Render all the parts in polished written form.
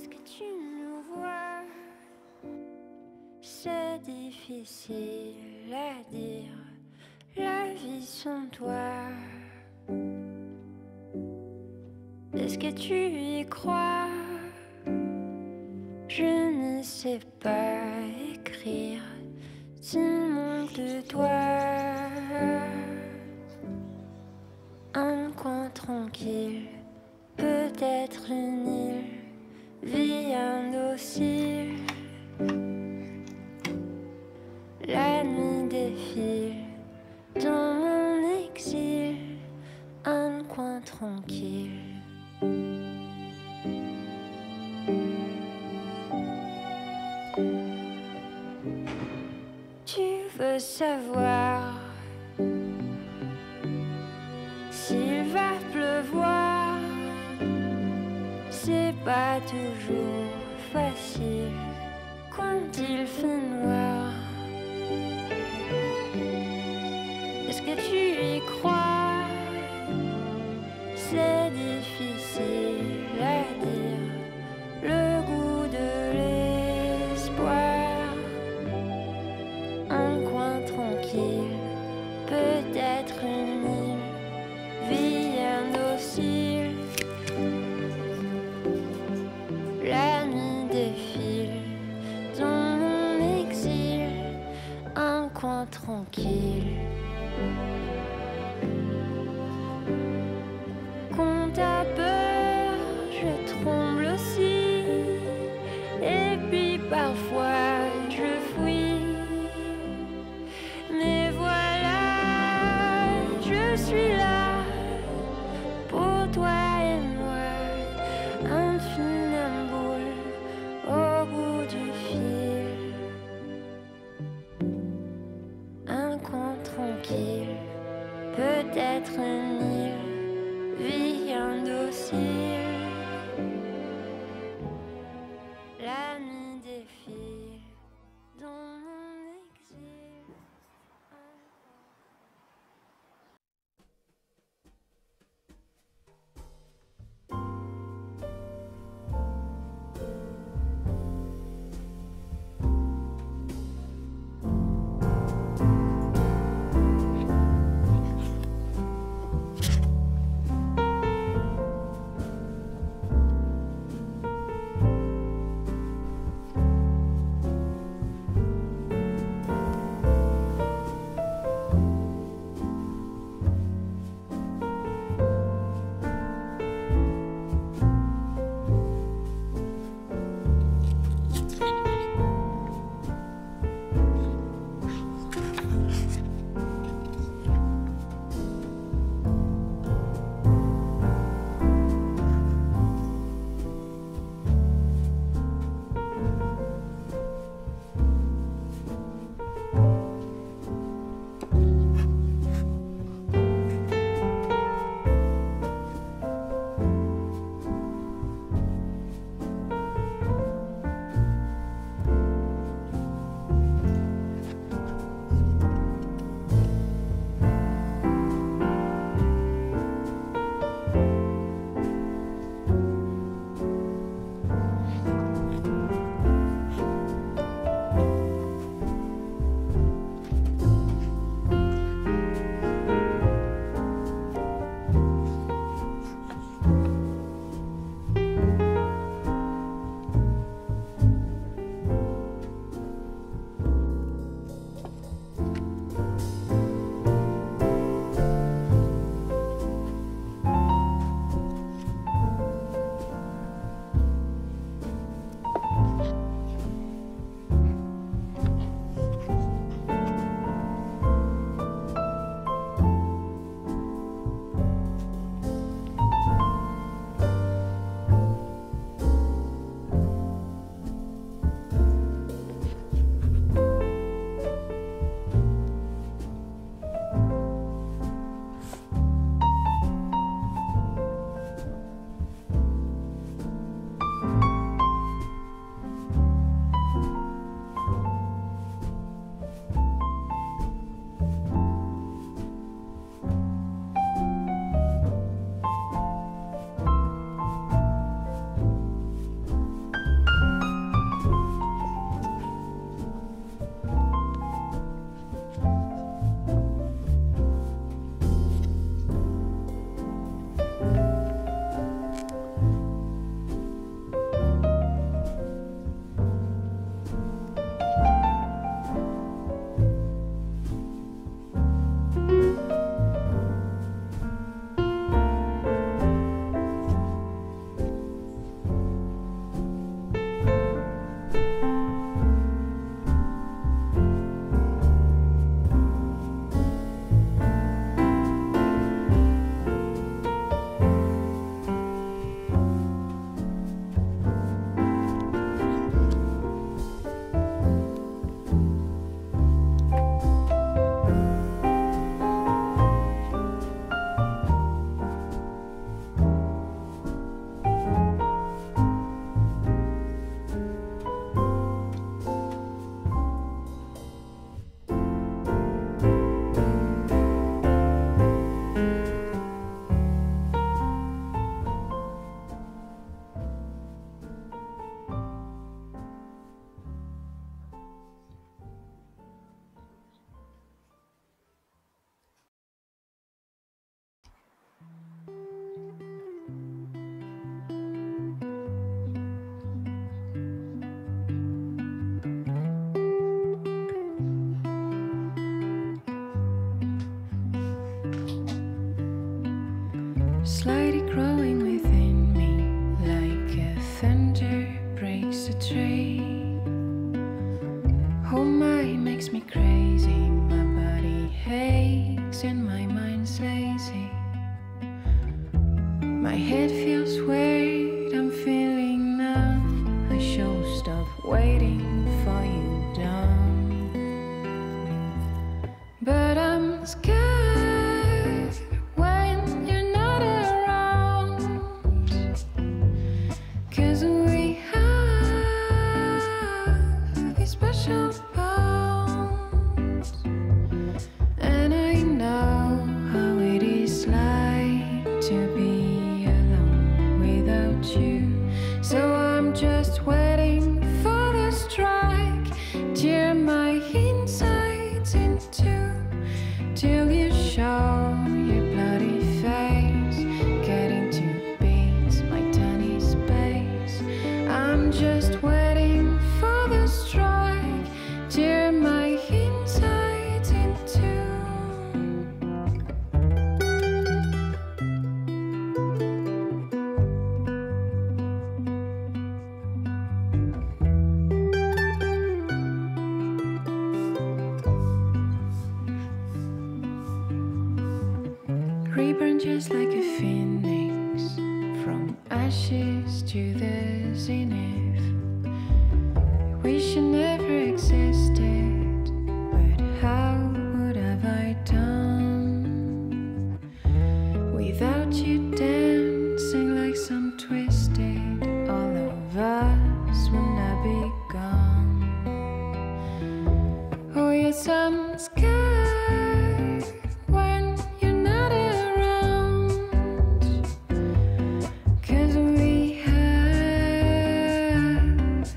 Est-ce que tu nous vois? C'est difficile à dire, la vie sans toi. Est-ce que tu y crois? Je ne sais pas écrire s'il manque de toi. Un coin tranquille, peut-être une île, vie indocile. La nuit défile dans mon exil, un coin tranquille. Tu veux savoir s'il va pleuvoir? C'est pas toujours facile quand il fait noir. Est-ce que tu y crois? C'est difficile à dire, le goût de l'espoir. Un coin tranquille, peut-être une île, vie indocile. La nuit défile dans mon exil, un coin tranquille. Quand t'as peur, je tremble aussi, et puis parfois je fuis. Mais voilà, je suis là pour toi et moi, un funambule au bout du fil, un coin Oh my, makes me crazy. My body aches and my mind's lazy. My head feels weird, I'm feeling numb. I should stop waiting for you down. But I'm scared when you're not around, 'cause we have these special bonds. And I know how it is like to be alone without you. So I'm just waiting for the strike, tear my insides into, till you show your bloody face, getting to beat my tiny space. I'm just waiting for the strike, tear my insides into. Reborn just like a phoenix, from ashes to the zenith. Wish you never existed, but how would have I done without you dancing like some twisted? All of us will not be gone. Oh yes, I'm scared when you're not around, 'cause we have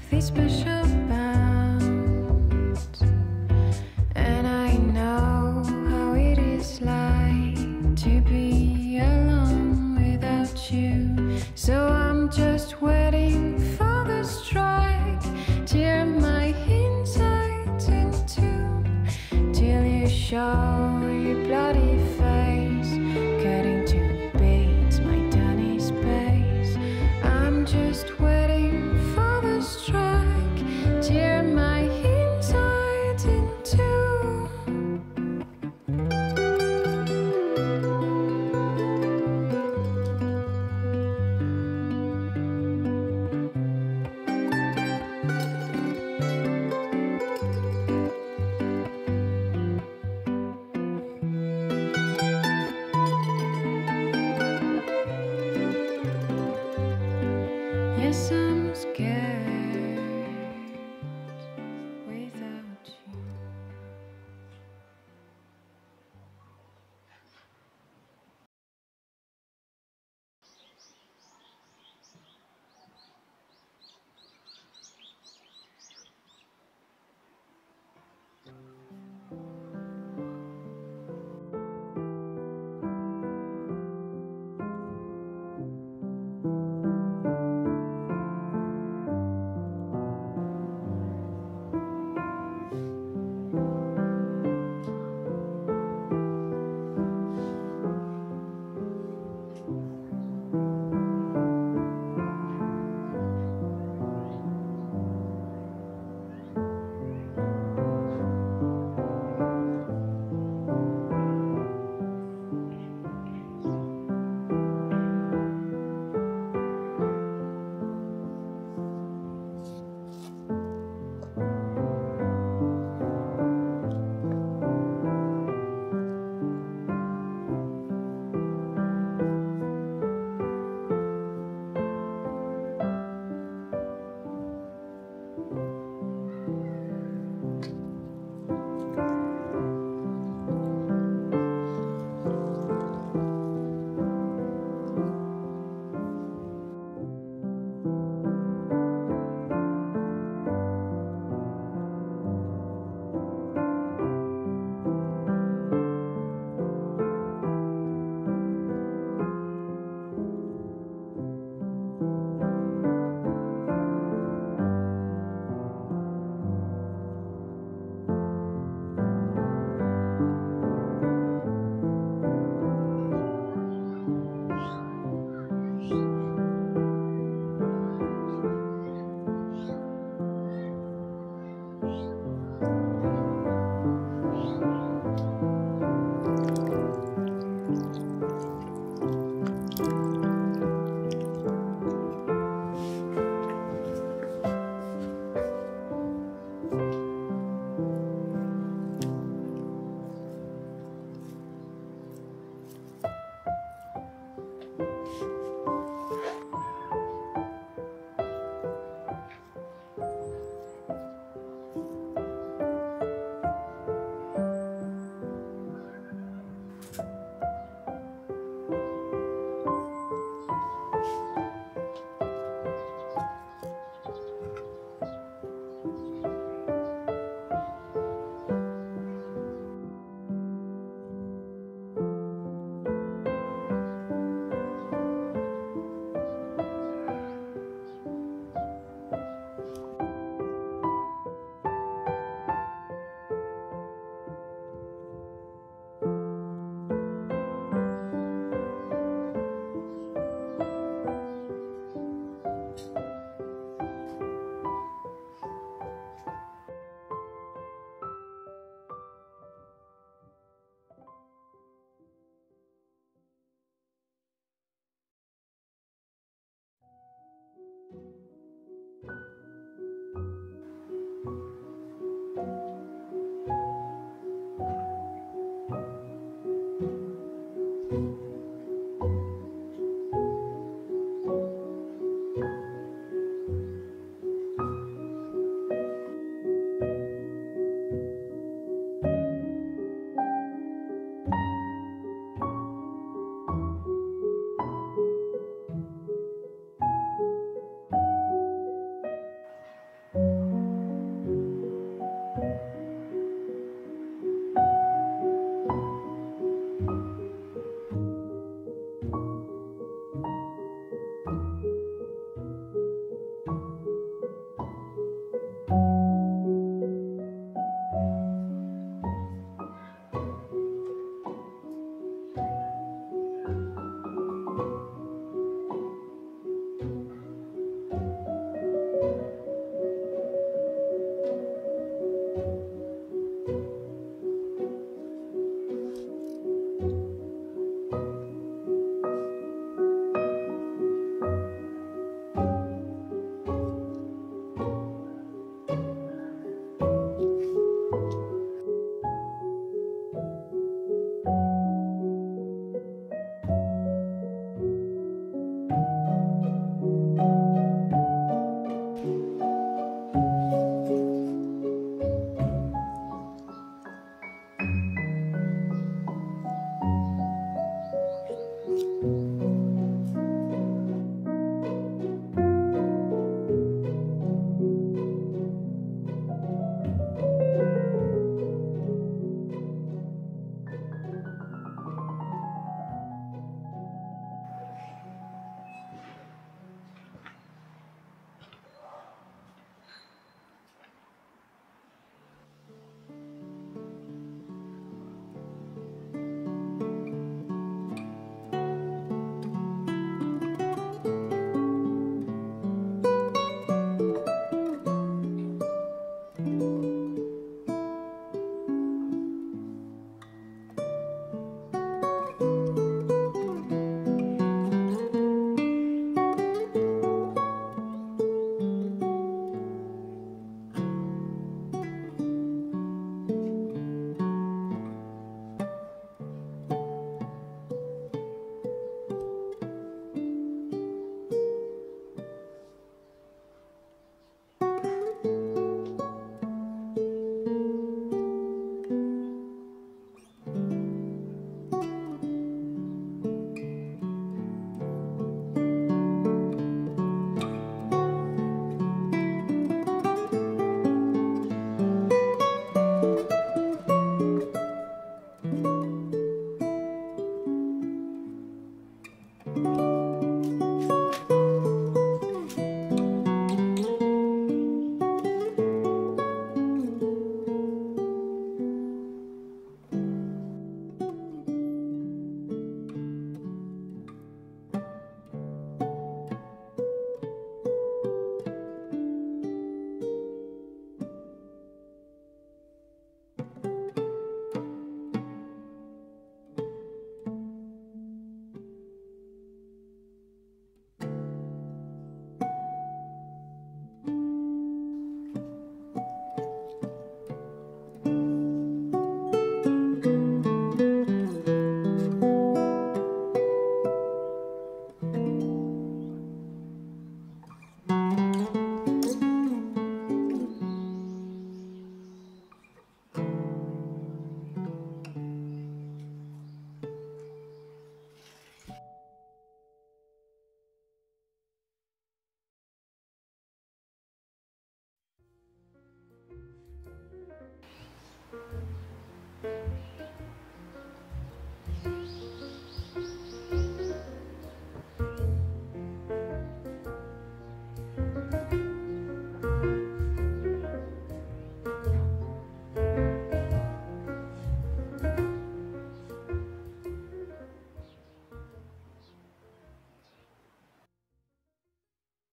these special bonds. And I know how it is like to be alone without you. So I'm just waiting for the strike, tear my insides into, till you show your bloody face.